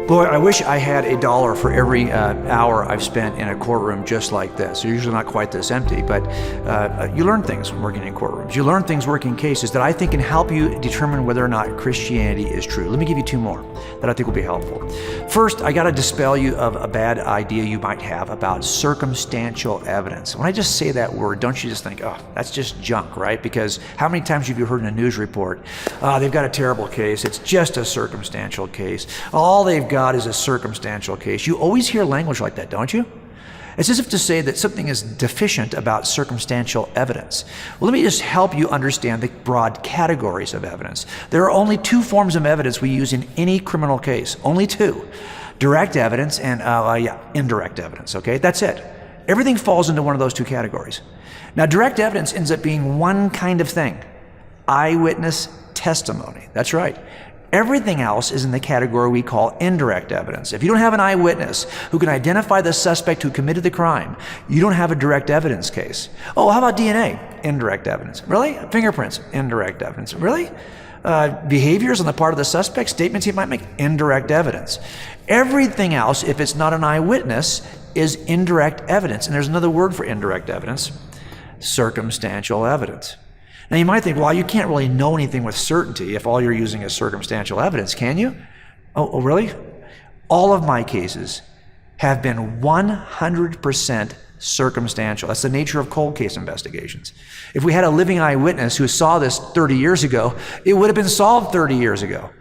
Boy, I wish I had $1 for every hour I've spent in a courtroom just like this. They're usually not quite this empty, but you learn things from working in courtrooms. You learn things working cases that I think can help you determine whether or not Christianity is true. Let me give you 2 more that I think will be helpful. First, I got to dispel you of a bad idea you might have about circumstantial evidence. When I just say that word, don't you just think, oh, that's just junk, right? Because how many times have you heard in a news report, they've got a terrible case, it's just a circumstantial case. All they've got is a circumstantial case. You always hear language like that, don't you? It's as if to say that something is deficient about circumstantial evidence. Well, let me just help you understand the broad categories of evidence. There are only 2 forms of evidence we use in any criminal case. Only 2. Direct evidence and indirect evidence, okay? That's it. Everything falls into one of those 2 categories. Now, direct evidence ends up being one kind of thing. Eyewitness testimony. That's right. Everything else is in the category we call indirect evidence. If you don't have an eyewitness who can identify the suspect who committed the crime, you don't have a direct evidence case. Oh, how about DNA? Indirect evidence. Really? Fingerprints? Indirect evidence. Really? Behaviors on the part of the suspect, statements he might make? Indirect evidence. Everything else, if it's not an eyewitness, is indirect evidence. And there's another word for indirect evidence: circumstantial evidence. Now you might think, well, you can't really know anything with certainty if all you're using is circumstantial evidence, can you? Oh, really? All of my cases have been 100% circumstantial. That's the nature of cold case investigations. If we had a living eyewitness who saw this 30 years ago, it would have been solved 30 years ago.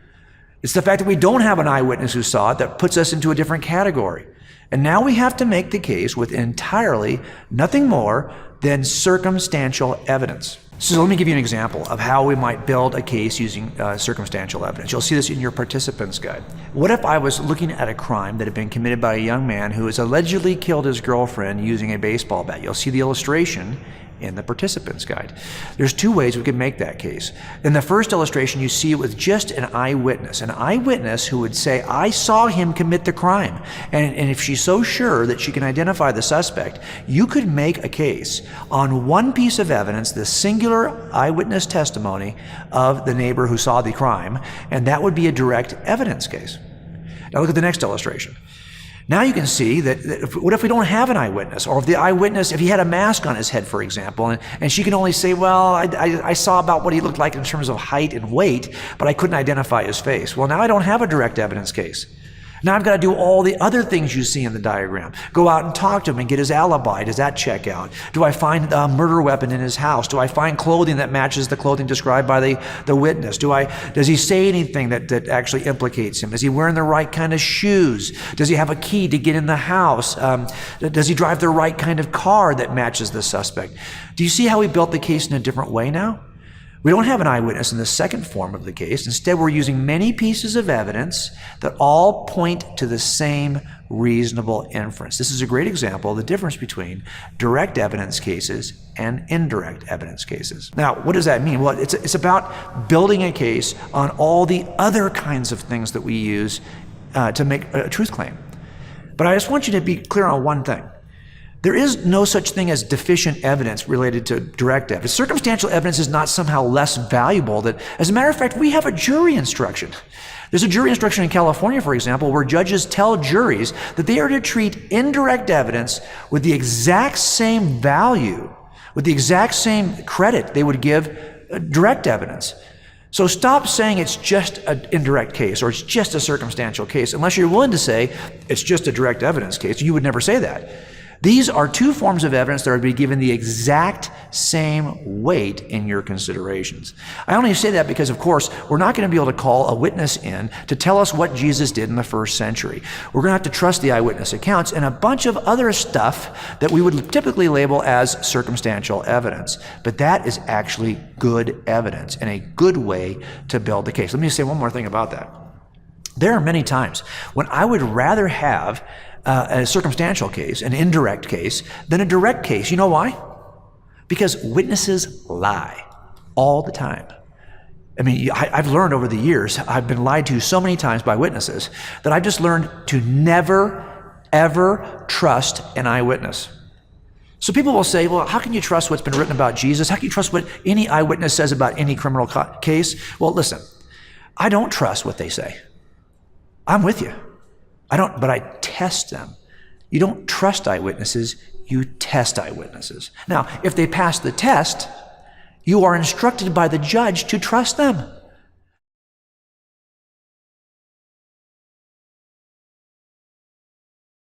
It's the fact that we don't have an eyewitness who saw it that puts us into a different category. And now we have to make the case with entirely nothing more than circumstantial evidence. So let me give you an example of how we might build a case using circumstantial evidence. You'll see this in your participants guide. What if I was looking at a crime that had been committed by a young man who has allegedly killed his girlfriend using a baseball bat? You'll see the illustration in the participants guide. There's 2 ways we can make that case. In the first illustration, you see it with just an eyewitness who would say, I saw him commit the crime. And if she's so sure that she can identify the suspect, you could make a case on one piece of evidence, the singular eyewitness testimony of the neighbor who saw the crime, and that would be a direct evidence case. Now look at the next illustration. Now you can see that what if we don't have an eyewitness? Or if the eyewitness, if he had a mask on his head, for example, and she can only say, well, I saw about what he looked like in terms of height and weight, but I couldn't identify his face. Well, now I don't have a direct evidence case. Now I've got to do all the other things you see in the diagram. Go out and talk to him and get his alibi. Does that check out? Do I find a murder weapon in his house? Do I find clothing that matches the clothing described by the witness? Does he say anything that actually implicates him? Is he wearing the right kind of shoes? Does he have a key to get in the house? Does he drive the right kind of car that matches the suspect? Do you see how we built the case in a different way now? We don't have an eyewitness in the second form of the case. Instead, we're using many pieces of evidence that all point to the same reasonable inference. This is a great example of the difference between direct evidence cases and indirect evidence cases. Now, what does that mean? Well, it's about building a case on all the other kinds of things that we use to make a truth claim. But I just want you to be clear on one thing. There is no such thing as deficient evidence related to direct evidence. Circumstantial evidence is not somehow less valuable. As a matter of fact, we have a jury instruction. There's a jury instruction in California, for example, where judges tell juries that they are to treat indirect evidence with the exact same value, with the exact same credit they would give direct evidence. So stop saying it's just an indirect case or it's just a circumstantial case, unless you're willing to say it's just a direct evidence case. You would never say that. These are 2 forms of evidence that are to be given the exact same weight in your considerations. I only say that because, of course, we're not going to be able to call a witness in to tell us what Jesus did in the first century. We're going to have to trust the eyewitness accounts and a bunch of other stuff that we would typically label as circumstantial evidence. But that is actually good evidence and a good way to build the case. Let me say one more thing about that. There are many times when I would rather have a circumstantial case, an indirect case, than a direct case. You know why? Because witnesses lie all the time. I mean, I've learned over the years, I've been lied to so many times by witnesses that I've just learned to never, ever trust an eyewitness. So people will say, well, how can you trust what's been written about Jesus? How can you trust what any eyewitness says about any criminal case? Well, listen, I don't trust what they say. I'm with you. But I test them. You don't trust eyewitnesses, you test eyewitnesses. Now, if they pass the test, you are instructed by the judge to trust them.